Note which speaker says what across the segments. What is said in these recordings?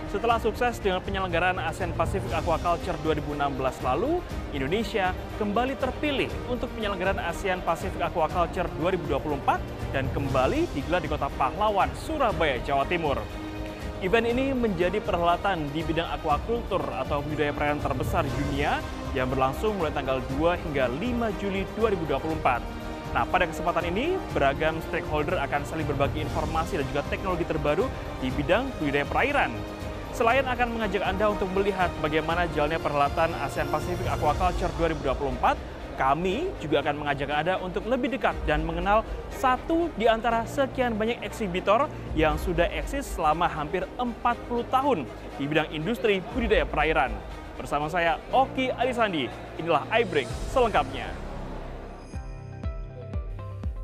Speaker 1: Setelah sukses dengan penyelenggaraan ASEAN Pacific Aquaculture 2016 lalu, Indonesia kembali terpilih untuk penyelenggaraan ASEAN Pacific Aquaculture 2024 dan kembali digelar di Kota Pahlawan, Surabaya, Jawa Timur. Event ini menjadi perhelatan di bidang aquaculture atau budidaya perairan terbesar di dunia yang berlangsung mulai tanggal 2 hingga 5 Juli 2024. Nah, pada kesempatan ini, beragam stakeholder akan saling berbagi informasi dan juga teknologi terbaru di bidang budidaya perairan. Selain akan mengajak Anda untuk melihat bagaimana jalannya perhelatan ASEAN Pacific Aquaculture 2024, kami juga akan mengajak Anda untuk lebih dekat dan mengenal satu di antara sekian banyak eksibitor yang sudah eksis selama hampir 40 tahun di bidang industri budidaya perairan. Bersama saya, Oki Alisandi, inilah iBreak selengkapnya.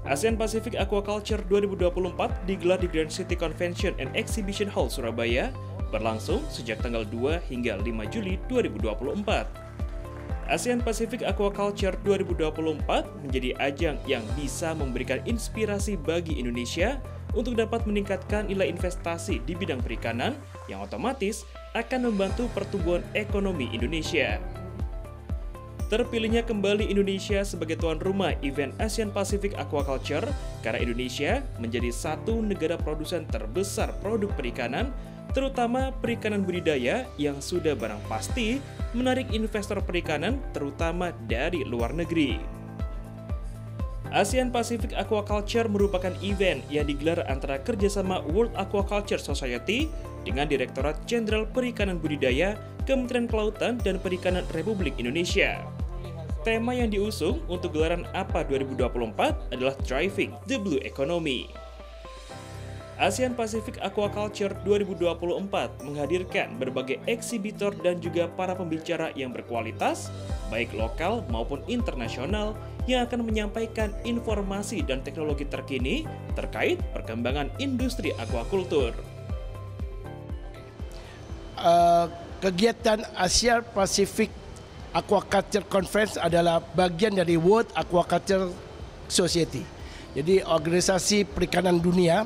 Speaker 1: ASEAN Pacific Aquaculture 2024 digelar di Grand City Convention and Exhibition Hall, Surabaya, berlangsung sejak tanggal 2 hingga 5 Juli 2024. ASEAN Pacific Aquaculture 2024 menjadi ajang yang bisa memberikan inspirasi bagi Indonesia untuk dapat meningkatkan nilai investasi di bidang perikanan yang otomatis akan membantu pertumbuhan ekonomi Indonesia. Terpilihnya kembali Indonesia sebagai tuan rumah event ASEAN Pacific Aquaculture karena Indonesia menjadi satu negara produsen terbesar produk perikanan, terutama perikanan budidaya yang sudah barang pasti menarik investor perikanan terutama dari luar negeri. ASEAN Pacific Aquaculture merupakan event yang digelar antara kerjasama World Aquaculture Society dengan Direktorat Jenderal Perikanan Budidaya Kementerian Kelautan dan Perikanan Republik Indonesia. Tema yang diusung untuk gelaran APA 2024 adalah Driving the Blue Economy. ASEAN Pacific Aquaculture 2024 menghadirkan berbagai eksibitor dan juga para pembicara yang berkualitas, baik lokal maupun internasional, yang akan menyampaikan informasi dan teknologi terkini terkait perkembangan industri aquaculture.
Speaker 2: Kegiatan ASEAN Pacific Aquaculture Conference adalah bagian dari World Aquaculture Society. Jadi organisasi perikanan dunia,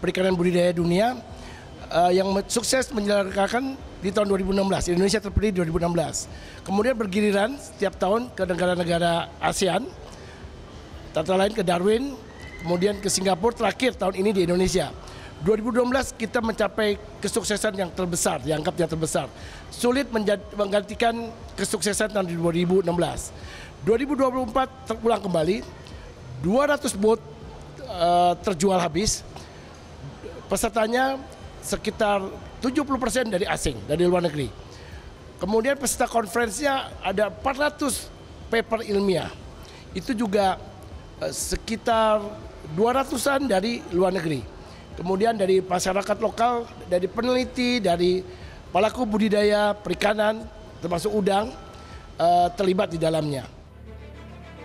Speaker 2: perikanan budidaya dunia yang sukses menyelenggarakan di tahun 2016. Indonesia terpilih di 2016. Kemudian bergiliran setiap tahun ke negara-negara ASEAN, antara lain ke Darwin, kemudian ke Singapura, terakhir tahun ini di Indonesia. 2012 kita mencapai kesuksesan yang terbesar, dianggap yang terbesar. Sulit menggantikan kesuksesan tahun 2016. 2024 terulang kembali, 200 boat terjual habis. Pesertanya sekitar 70% dari asing, dari luar negeri. Kemudian peserta konferensinya ada 400 paper ilmiah. Itu juga sekitar 200-an dari luar negeri. Kemudian dari masyarakat lokal, dari peneliti, dari pelaku budidaya perikanan, termasuk udang, terlibat di dalamnya.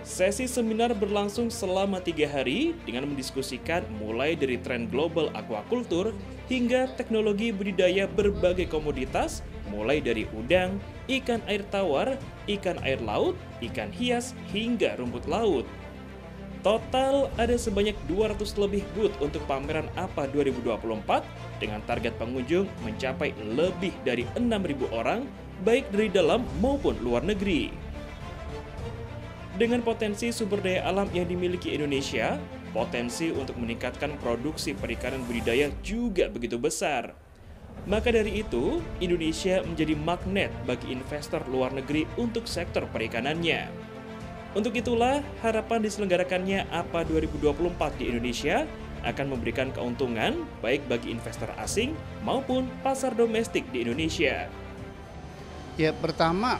Speaker 1: Sesi seminar berlangsung selama 3 hari dengan mendiskusikan mulai dari tren global aquaculture hingga teknologi budidaya berbagai komoditas, mulai dari udang, ikan air tawar, ikan air laut, ikan hias, hingga rumput laut. Total ada sebanyak 200 lebih booth untuk pameran APA 2024 dengan target pengunjung mencapai lebih dari 6.000 orang, baik dari dalam maupun luar negeri. Dengan potensi sumber daya alam yang dimiliki Indonesia, potensi untuk meningkatkan produksi perikanan budidaya juga begitu besar. Maka dari itu, Indonesia menjadi magnet bagi investor luar negeri untuk sektor perikanannya. Untuk itulah, harapan diselenggarakannya APA 2024 di Indonesia akan memberikan keuntungan baik bagi investor asing maupun pasar domestik di Indonesia.
Speaker 3: Ya, pertama,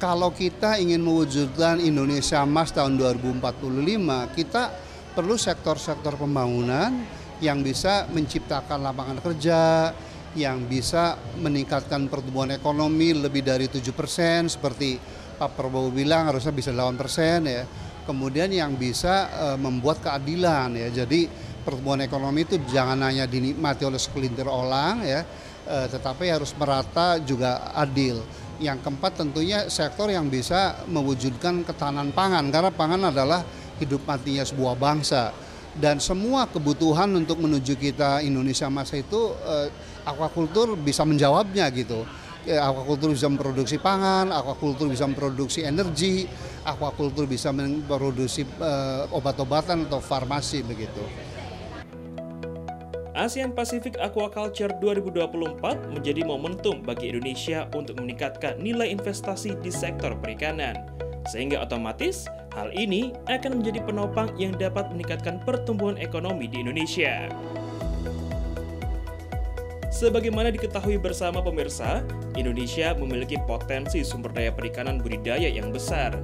Speaker 3: kalau kita ingin mewujudkan Indonesia Emas tahun 2045, kita perlu sektor-sektor pembangunan yang bisa menciptakan lapangan kerja, yang bisa meningkatkan pertumbuhan ekonomi lebih dari 7%, seperti Pak Prabowo bilang harusnya bisa 8% ya. Kemudian yang bisa membuat keadilan ya. Jadi pertumbuhan ekonomi itu jangan hanya dinikmati oleh segelintir orang ya, tetapi harus merata juga adil. Yang keempat tentunya sektor yang bisa mewujudkan ketahanan pangan, karena pangan adalah hidup matinya sebuah bangsa. Dan semua kebutuhan untuk menuju kita Indonesia Emas itu aquaculture bisa menjawabnya gitu. Aquaculture bisa memproduksi pangan, aquaculture bisa memproduksi energi, aquaculture bisa memproduksi obat-obatan atau farmasi begitu.
Speaker 1: ASEAN Pacific Aquaculture 2024 menjadi momentum bagi Indonesia untuk meningkatkan nilai investasi di sektor perikanan. Sehingga otomatis, hal ini akan menjadi penopang yang dapat meningkatkan pertumbuhan ekonomi di Indonesia. Sebagaimana diketahui bersama pemirsa, Indonesia memiliki potensi sumber daya perikanan budidaya yang besar.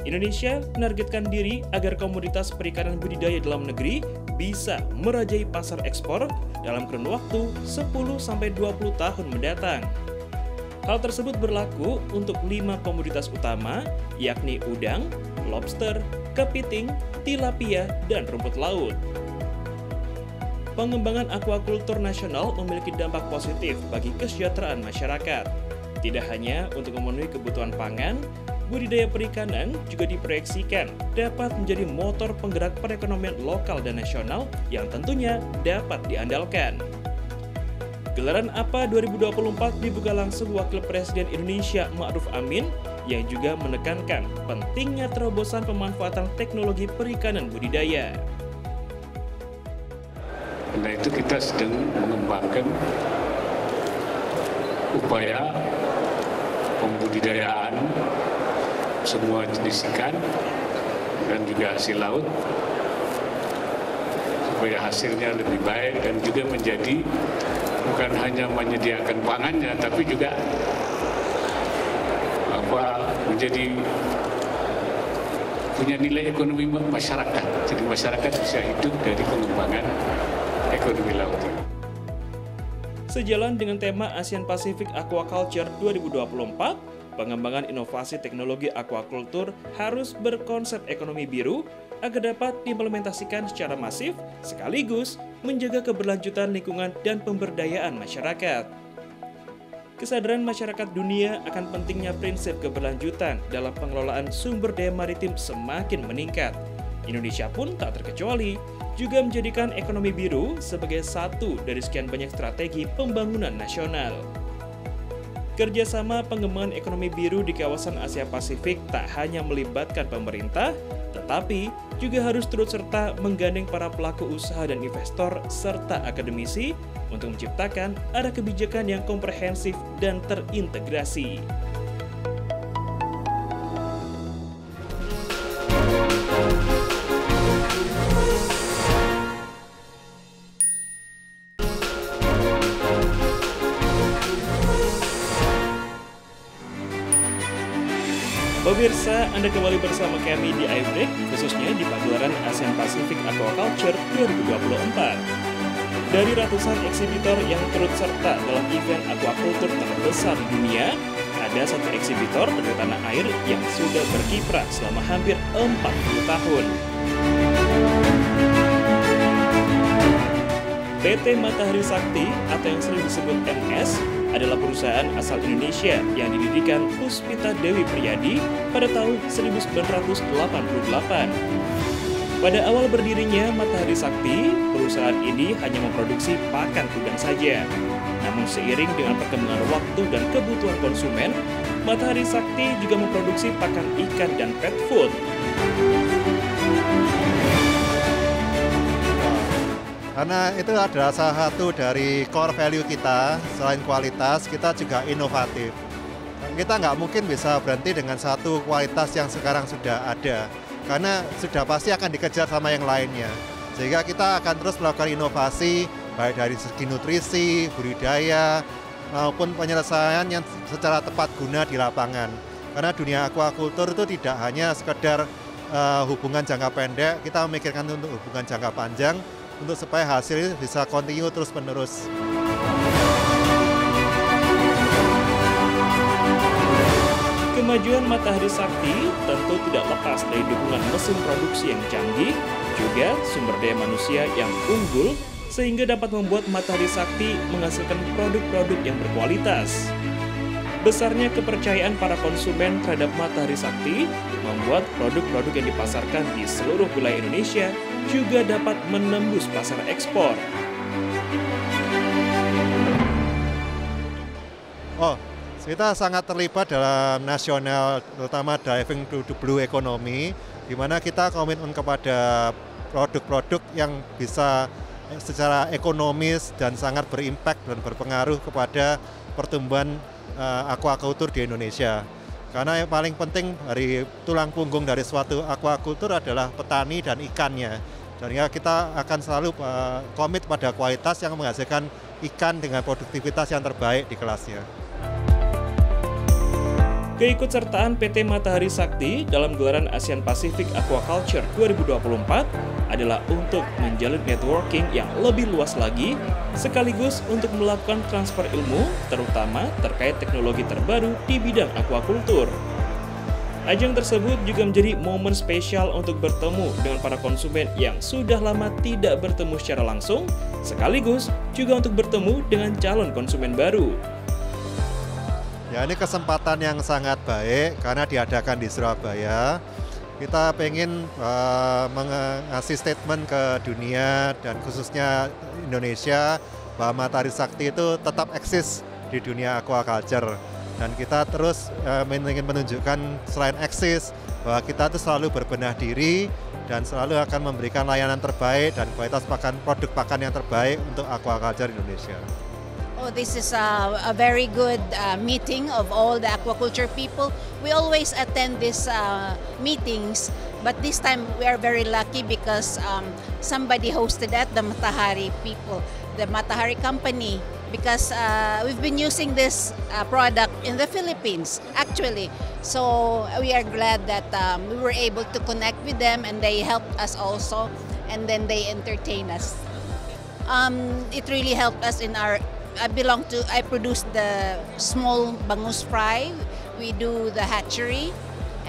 Speaker 1: Indonesia menargetkan diri agar komoditas perikanan budidaya dalam negeri bisa merajai pasar ekspor dalam kurun waktu 10-20 tahun mendatang. Hal tersebut berlaku untuk 5 komoditas utama, yakni udang, lobster, kepiting, tilapia, dan rumput laut. Pengembangan aquaculture nasional memiliki dampak positif bagi kesejahteraan masyarakat. Tidak hanya untuk memenuhi kebutuhan pangan, budidaya perikanan juga diproyeksikan dapat menjadi motor penggerak perekonomian lokal dan nasional yang tentunya dapat diandalkan. Gelaran APA 2024 dibuka langsung Wakil Presiden Indonesia Ma'ruf Amin yang juga menekankan pentingnya terobosan pemanfaatan teknologi perikanan budidaya.
Speaker 4: Karena itu kita sedang mengembangkan upaya pembudidayaan semua jenis ikan dan juga hasil laut supaya hasilnya lebih baik dan juga menjadi bukan hanya menyediakan pangannya tapi juga menjadi punya nilai ekonomi masyarakat. Jadi masyarakat bisa hidup dari pengembangan ekonomi laut.
Speaker 1: Sejalan dengan tema ASEAN Pacific Aquaculture 2024, pengembangan inovasi teknologi aquaculture harus berkonsep ekonomi biru agar dapat diimplementasikan secara masif sekaligus menjaga keberlanjutan lingkungan dan pemberdayaan masyarakat. Kesadaran masyarakat dunia akan pentingnya prinsip keberlanjutan dalam pengelolaan sumber daya maritim semakin meningkat. Indonesia pun tak terkecuali, juga menjadikan ekonomi biru sebagai satu dari sekian banyak strategi pembangunan nasional. Kerjasama pengembangan ekonomi biru di kawasan Asia Pasifik tak hanya melibatkan pemerintah, tetapi juga harus turut serta menggandeng para pelaku usaha dan investor serta akademisi untuk menciptakan arah kebijakan yang komprehensif dan terintegrasi. Pemirsa, Anda kembali bersama kami di iBreak, khususnya di pagelaran ASEAN Pacific Aquaculture 2024. Dari ratusan eksibitor yang turut serta dalam event aquaculture terbesar di dunia, ada satu eksibitor dari tanah air yang sudah berkiprah selama hampir 40 tahun. PT Matahari Sakti atau yang sering disebut MS adalah perusahaan asal Indonesia yang didirikan Puspita Dewi Priyadi pada tahun 1988. Pada awal berdirinya Matahari Sakti, perusahaan ini hanya memproduksi pakan udang saja. Namun seiring dengan perkembangan waktu dan kebutuhan konsumen, Matahari Sakti juga memproduksi pakan ikan dan pet food.
Speaker 5: Karena itu adalah salah satu dari core value kita, selain kualitas, kita juga inovatif. Kita nggak mungkin bisa berhenti dengan satu kualitas yang sekarang sudah ada, karena sudah pasti akan dikejar sama yang lainnya. Sehingga kita akan terus melakukan inovasi, baik dari segi nutrisi, budidaya, maupun penyelesaian yang secara tepat guna di lapangan. Karena dunia aquaculture itu tidak hanya sekedar hubungan jangka pendek, kita memikirkan untuk hubungan jangka panjang, untuk supaya hasil bisa kontinu terus-menerus.
Speaker 1: Kemajuan Matahari Sakti tentu tidak lepas dari dukungan mesin produksi yang canggih, juga sumber daya manusia yang unggul, sehingga dapat membuat Matahari Sakti menghasilkan produk-produk yang berkualitas. Besarnya kepercayaan para konsumen terhadap Matahari Sakti membuat produk-produk yang dipasarkan di seluruh wilayah Indonesia juga dapat menembus pasar ekspor.
Speaker 5: Kita sangat terlibat dalam nasional, terutama Driving to the Blue Economy, di mana kita komitmen kepada produk-produk yang bisa secara ekonomis dan sangat berimpact dan berpengaruh kepada pertumbuhan aquaculture di Indonesia. Karena yang paling penting dari tulang punggung dari suatu aquaculture adalah petani dan ikannya. Dan ya kita akan selalu komit pada kualitas yang menghasilkan ikan dengan produktivitas yang terbaik di kelasnya.
Speaker 1: Keikutsertaan PT Matahari Sakti dalam gelaran ASEAN Pacific Aquaculture 2024 adalah untuk menjalin networking yang lebih luas lagi, sekaligus untuk melakukan transfer ilmu, terutama terkait teknologi terbaru di bidang aquaculture. Ajang tersebut juga menjadi momen spesial untuk bertemu dengan para konsumen yang sudah lama tidak bertemu secara langsung, sekaligus juga untuk bertemu dengan calon konsumen baru.
Speaker 5: Ya, ini kesempatan yang sangat baik karena diadakan di Surabaya. Kita pengen mengasih statement ke dunia dan khususnya Indonesia bahwa Matahari Sakti itu tetap eksis di dunia aquaculture. Dan kita terus ingin menunjukkan selain eksis bahwa kita itu selalu berbenah diri dan selalu akan memberikan layanan terbaik dan kualitas produk pakan yang terbaik untuk aquaculture Indonesia.
Speaker 6: Oh, this is a very good meeting of all the aquaculture people. We always attend these meetings, but this time we are very lucky because somebody hosted at the Matahari people, the Matahari company, because we've been using this product in the Philippines, actually. So we are glad that we were able to connect with them and they helped us also, and then they entertain us. It really helped us in our I produce the small bangus fry, we do the hatchery,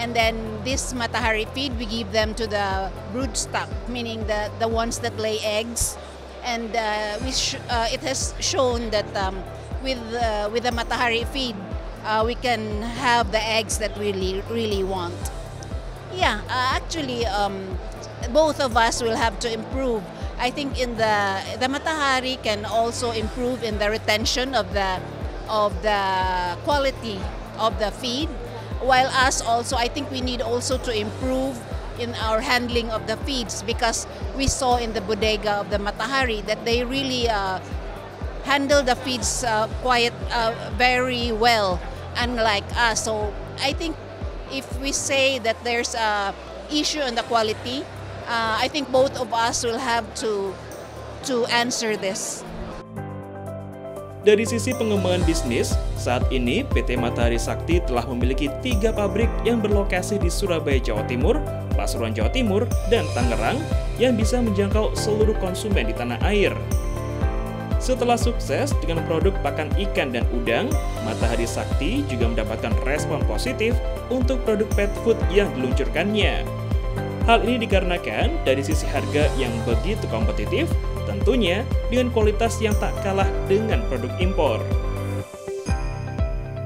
Speaker 6: and then this Matahari feed, we give them to the brood stock, meaning the ones that lay eggs. And it has shown that with the Matahari feed, we can have the eggs that we really want. Yeah, actually, both of us will have to improve. I think in the Matahari can also improve in the retention of the quality of the feed, while us also, I think we need also to improve in our handling of the feeds, because we saw in the bodega of the Matahari that they really handle the feeds quite very well, unlike us. So I think if we say that there's a issue in the quality, I think both of us will have to answer this.
Speaker 1: Dari sisi pengembangan bisnis, saat ini PT Matahari Sakti telah memiliki 3 pabrik yang berlokasi di Surabaya, Jawa Timur, Pasuruan, Jawa Timur, dan Tangerang yang bisa menjangkau seluruh konsumen di tanah air. Setelah sukses dengan produk pakan ikan dan udang, Matahari Sakti juga mendapatkan respon positif untuk produk pet food yang diluncurkannya. Hal ini dikarenakan dari sisi harga yang begitu kompetitif, tentunya dengan kualitas yang tak kalah dengan produk impor.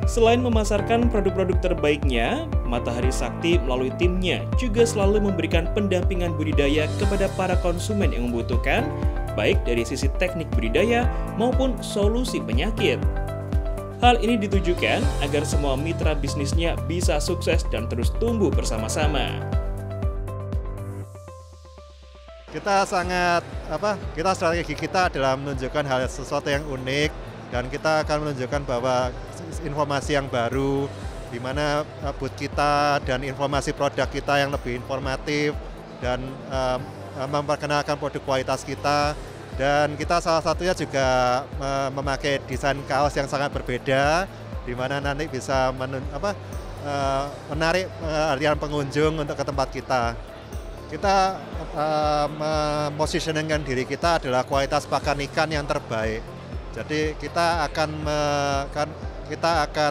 Speaker 1: Selain memasarkan produk-produk terbaiknya, Matahari Sakti melalui timnya juga selalu memberikan pendampingan budidaya kepada para konsumen yang membutuhkan, baik dari sisi teknik budidaya maupun solusi penyakit. Hal ini ditujukan agar semua mitra bisnisnya bisa sukses dan terus tumbuh bersama-sama.
Speaker 5: Strategi kita adalah menunjukkan hal sesuatu yang unik, dan kita akan menunjukkan bahwa informasi yang baru, di mana booth kita dan informasi produk kita yang lebih informatif dan memperkenalkan produk kualitas kita. Dan kita salah satunya juga memakai desain kaos yang sangat berbeda, di mana nanti bisa menarik perhatian pengunjung untuk ke tempat kita. Kita mempositioningkan diri kita adalah kualitas pakan ikan yang terbaik. Jadi kita akan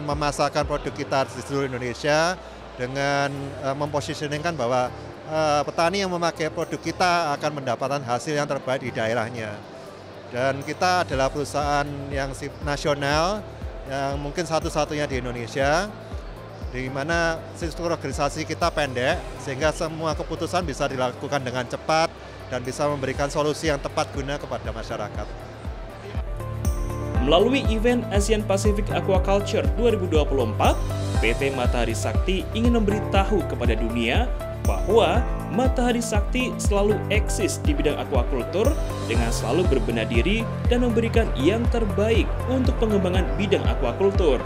Speaker 5: memasarkan produk kita di seluruh Indonesia dengan mempositioningkan bahwa petani yang memakai produk kita akan mendapatkan hasil yang terbaik di daerahnya. Dan kita adalah perusahaan yang nasional yang mungkin satu-satunya di Indonesia, di mana struktur organisasi kita pendek, sehingga semua keputusan bisa dilakukan dengan cepat dan bisa memberikan solusi yang tepat guna kepada masyarakat.
Speaker 1: Melalui event ASEAN Pacific Aquaculture 2024, PT Matahari Sakti ingin memberitahu kepada dunia bahwa Matahari Sakti selalu eksis di bidang aquaculture dengan selalu berbenah diri dan memberikan yang terbaik untuk pengembangan bidang aquaculture.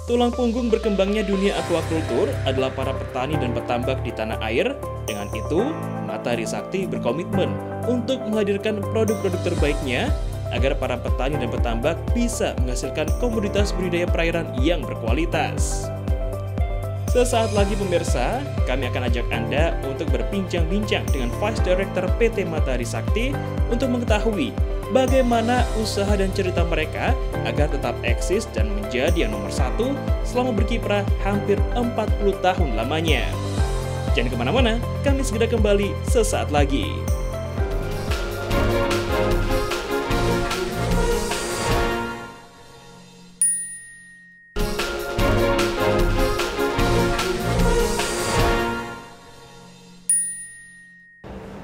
Speaker 1: Tulang punggung berkembangnya dunia aquaculture adalah para petani dan petambak di tanah air. Dengan itu, Matahari Sakti berkomitmen untuk menghadirkan produk-produk terbaiknya agar para petani dan petambak bisa menghasilkan komoditas budidaya perairan yang berkualitas. Sesaat lagi pemirsa, kami akan ajak Anda untuk berbincang-bincang dengan Vice Director PT Matahari Sakti untuk mengetahui bagaimana usaha dan cerita mereka agar tetap eksis dan menjadi yang nomor satu selama berkiprah hampir 40 tahun lamanya. Jangan kemana-mana, kami segera kembali sesaat lagi.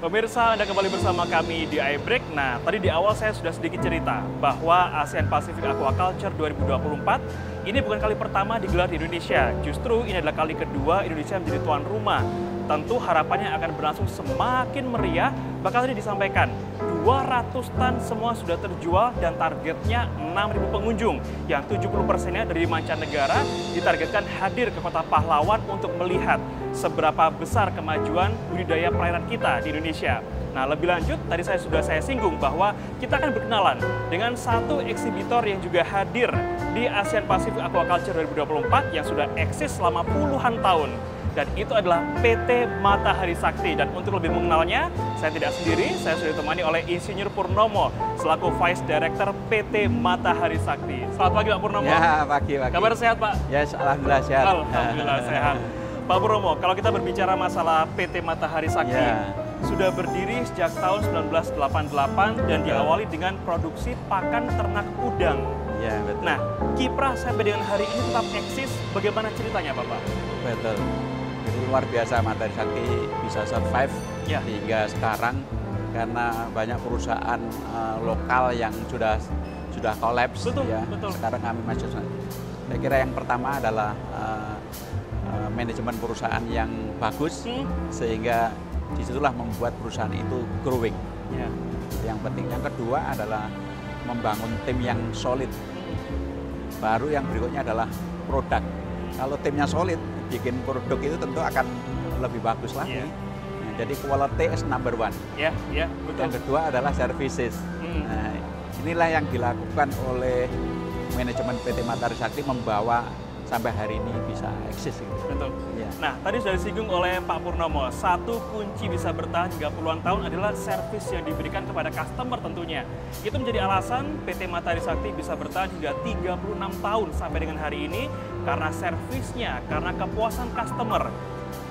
Speaker 1: Pemirsa, Anda kembali bersama kami di iBreak. Nah, tadi di awal saya sudah sedikit cerita bahwa ASEAN Pacific Aquaculture 2024 ini bukan kali pertama digelar di Indonesia. Justru ini adalah kali kedua Indonesia menjadi tuan rumah. Tentu harapannya akan berlangsung semakin meriah. Bahkan tadi disampaikan 200 tan semua sudah terjual dan targetnya 6.000 pengunjung yang 70%-nya dari mancanegara ditargetkan hadir ke Kota Pahlawan untuk melihat seberapa besar kemajuan budidaya perairan kita di Indonesia. Nah, lebih lanjut, tadi saya singgung bahwa kita akan berkenalan dengan satu eksibitor yang juga hadir di ASEAN Pacific Aquaculture 2024 yang sudah eksis selama puluhan tahun. Dan itu adalah PT Matahari Sakti. Dan untuk lebih mengenalnya, saya tidak sendiri, saya sudah ditemani oleh Insinyur Purnomo selaku Vice Director PT Matahari Sakti. Selamat pagi Pak Purnomo.
Speaker 7: Ya, pagi.
Speaker 1: Kabar sehat Pak?
Speaker 7: Ya, alhamdulillah sehat.
Speaker 1: Alhamdulillah sehat. Pak Purnomo, kalau kita berbicara masalah PT Matahari Sakti, sudah berdiri sejak tahun 1988 dan diawali dengan produksi pakan ternak udang.
Speaker 7: Ya, betul.
Speaker 1: Nah, kiprah sampai dengan hari ini tetap eksis, bagaimana ceritanya Bapak?
Speaker 7: Betul. Itu luar biasa Matahari Sakti bisa survive hingga sekarang karena banyak perusahaan lokal yang sudah kolaps.
Speaker 1: Betul,
Speaker 7: ya.
Speaker 1: betul.
Speaker 7: Sekarang kami masih. Saya kira yang pertama adalah manajemen perusahaan yang bagus sehingga disitulah membuat perusahaan itu growing.
Speaker 1: Ya.
Speaker 7: Yang penting yang kedua adalah membangun tim yang solid. Baru yang berikutnya adalah produk. Kalau timnya solid, bikin produk itu tentu akan lebih bagus lagi. Nah, jadi quality is number one.
Speaker 1: Betul.
Speaker 7: Yang kedua adalah services. Nah, inilah yang dilakukan oleh manajemen PT Matahari Sakti membawa sampai hari ini bisa eksis.
Speaker 1: Betul.
Speaker 7: Ya.
Speaker 1: Nah, tadi sudah disinggung oleh Pak Purnomo, satu kunci bisa bertahan hingga puluhan tahun adalah servis yang diberikan kepada customer tentunya. Itu menjadi alasan PT Matahari Sakti bisa bertahan hingga 36 tahun sampai dengan hari ini karena servisnya, karena kepuasan customer.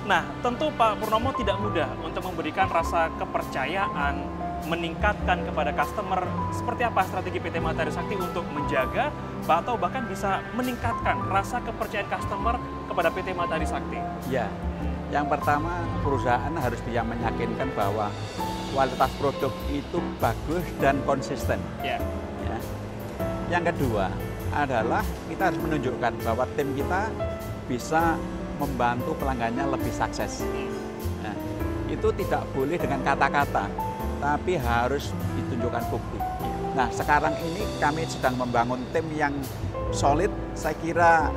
Speaker 1: Nah, tentu Pak Purnomo tidak mudah untuk memberikan rasa kepercayaan, meningkatkan kepada customer. Seperti apa strategi PT Matahari Sakti untuk menjaga atau bahkan bisa meningkatkan rasa kepercayaan customer kepada PT Matahari Sakti?
Speaker 7: Ya, yang pertama perusahaan harus bisa meyakinkan bahwa kualitas produk itu bagus dan konsisten. Ya. Yang kedua adalah kita harus menunjukkan bahwa tim kita bisa membantu pelanggannya lebih sukses. Nah, itu tidak boleh dengan kata-kata, tapi harus ditunjukkan bukti. Nah, sekarang ini kami sedang membangun tim yang solid, saya kira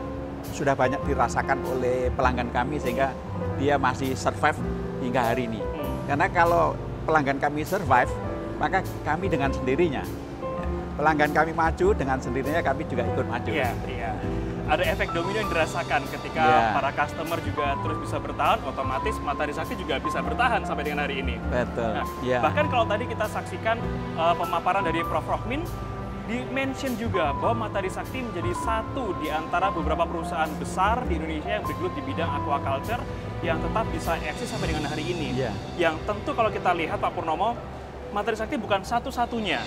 Speaker 7: sudah banyak dirasakan oleh pelanggan kami sehingga dia masih survive hingga hari ini. Karena kalau pelanggan kami survive, maka kami dengan sendirinya. Pelanggan kami maju, dengan sendirinya kami juga ikut maju.
Speaker 1: Iya. Ada efek domino yang dirasakan ketika para customer juga terus bisa bertahan, otomatis Matahari Sakti juga bisa bertahan sampai dengan hari ini.
Speaker 7: Betul.
Speaker 1: Nah, bahkan kalau tadi kita saksikan pemaparan dari Prof. Rohmin, di-mention juga bahwa Matahari Sakti menjadi satu di antara beberapa perusahaan besar di Indonesia yang bergelut di bidang aquaculture yang tetap bisa eksis sampai dengan hari ini. Yang tentu kalau kita lihat Pak Purnomo, Matahari Sakti bukan satu-satunya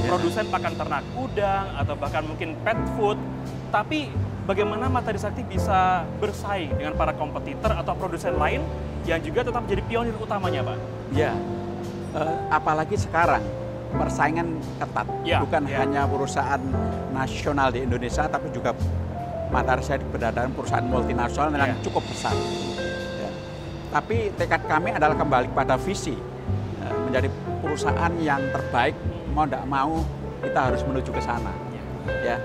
Speaker 1: produsen pakan ternak udang atau bahkan mungkin pet food, tapi bagaimana Matahari Sakti bisa bersaing dengan para kompetitor atau produsen lain yang juga tetap jadi pionir utamanya, Pak?
Speaker 7: Ya, apalagi sekarang persaingan ketat, bukan hanya perusahaan nasional di Indonesia, tapi juga Matahari Sakti berada dalam perusahaan multinasional yang cukup besar. Ya. Tapi tekad kami adalah kembali pada visi, menjadi perusahaan yang terbaik, mau tidak mau kita harus menuju ke sana. Ya.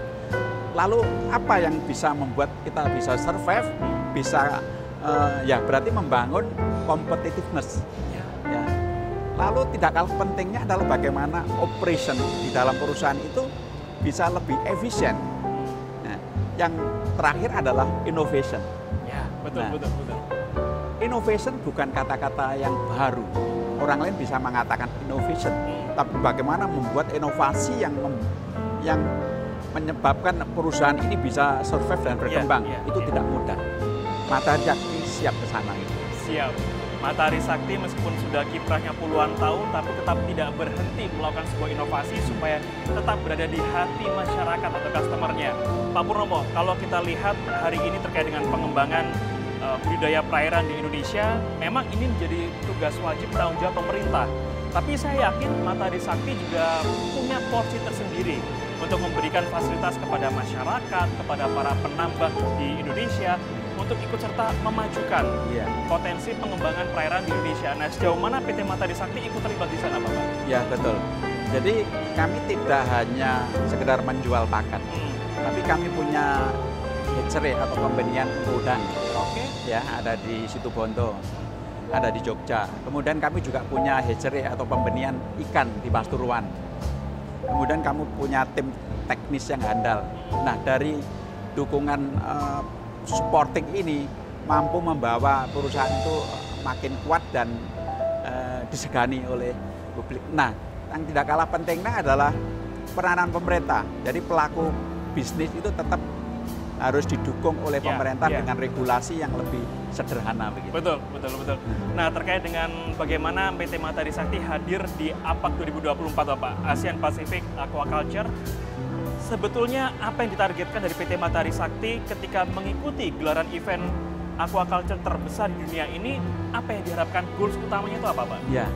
Speaker 7: Lalu apa yang bisa membuat kita bisa survive, bisa ya berarti membangun competitiveness. Ya. Lalu tidak kalah pentingnya adalah bagaimana operation di dalam perusahaan itu bisa lebih efisien. Nah, yang terakhir adalah innovation.
Speaker 1: Ya, betul.
Speaker 7: Innovation bukan kata-kata yang baru. Orang lain bisa mengatakan innovation, tapi bagaimana membuat inovasi yang menyebabkan perusahaan ini bisa survive dan berkembang, itu tidak mudah. Matahari Sakti siap ke sana itu.
Speaker 1: Siap. Matahari Sakti meskipun sudah kiprahnya puluhan tahun, tapi tetap tidak berhenti melakukan sebuah inovasi supaya tetap berada di hati masyarakat atau customer-nya. Pak Purnomo, kalau kita lihat hari ini terkait dengan pengembangan budidaya perairan di Indonesia, memang ini menjadi tugas wajib tanggung jawab pemerintah. Tapi saya yakin Matahari Sakti juga punya porsi tersendiri untuk memberikan fasilitas kepada masyarakat, kepada para penambang di Indonesia, untuk ikut serta memajukan potensi pengembangan perairan di Indonesia. Nah, sejauh mana PT Matahari Sakti ikut terlibat di sana, Bapak? Ya,
Speaker 7: betul. Jadi kami tidak hanya sekedar menjual pakan, tapi kami punya hatchery atau pembenihan udang. Ya, ada di Situbondo, ada di Jogja. Kemudian kami juga punya hatchery atau pembenihan ikan di Pasuruan. Kemudian kami punya tim teknis yang handal. Nah, dari dukungan supporting ini mampu membawa perusahaan itu makin kuat dan disegani oleh publik. Nah, yang tidak kalah pentingnya adalah peranan pemerintah. Jadi pelaku bisnis itu tetap harus didukung oleh pemerintah dengan regulasi yang lebih sederhana begitu.
Speaker 1: Betul. Nah, terkait dengan bagaimana PT Matahari Sakti hadir di APAC 2024, Bapak, Asian Pacific Aquaculture, sebetulnya apa yang ditargetkan dari PT Matahari Sakti ketika mengikuti gelaran event aquaculture terbesar di dunia ini? Apa yang diharapkan, goals utamanya itu apa, Pak?
Speaker 7: Ya,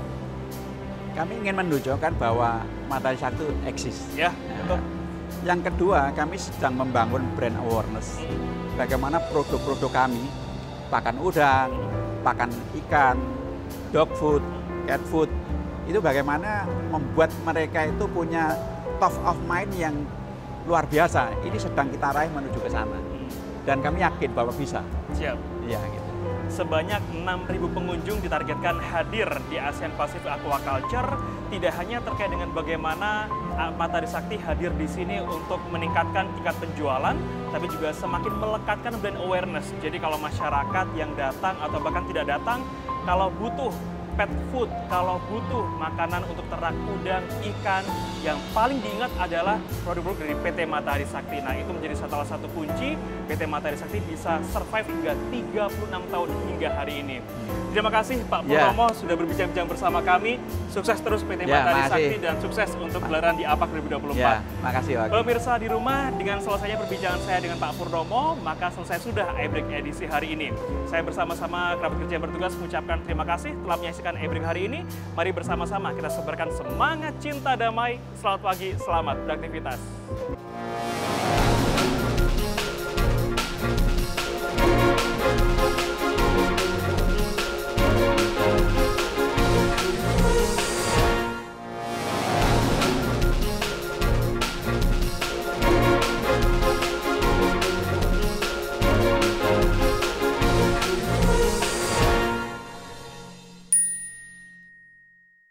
Speaker 7: kami ingin menunjukkan bahwa Matahari Sakti eksis.
Speaker 1: Ya, betul.
Speaker 7: Yang kedua, kami sedang membangun brand awareness. Bagaimana produk-produk kami, pakan udang, pakan ikan, dog food, cat food, itu bagaimana membuat mereka itu punya top of mind yang luar biasa. Ini sedang kita raih menuju ke sana. Dan kami yakin bahwa bisa.
Speaker 1: Siap.
Speaker 7: Iya, gitu.
Speaker 1: Sebanyak 6.000 pengunjung ditargetkan hadir di Asian Pacific Aquaculture. Tidak hanya terkait dengan bagaimana Matahari Sakti hadir di sini untuk meningkatkan tingkat penjualan, tapi juga semakin melekatkan brand awareness. Jadi kalau masyarakat yang datang atau bahkan tidak datang, kalau butuh pet food, kalau butuh makanan untuk ternak udang, ikan, yang paling diingat adalah produk-produk dari PT Matahari Sakti. Nah, itu menjadi salah satu kunci PT Matahari Sakti bisa survive hingga 36 tahun hingga hari ini. Terima kasih Pak Purnomo sudah berbincang-bincang bersama kami. Sukses terus PT Matahari Sakti dan sukses untuk gelaran di APAC 2024.
Speaker 7: Ya, makasih Pak.
Speaker 1: Pemirsa di rumah, dengan selesainya perbincangan saya dengan Pak Purnomo, maka selesai sudah iBreak edisi hari ini. Saya bersama-sama kerabat kerja yang bertugas mengucapkan terima kasih telah menyaksikan iBreak hari ini. Mari bersama-sama kita sebarkan semangat cinta damai. Selamat pagi, selamat beraktivitas.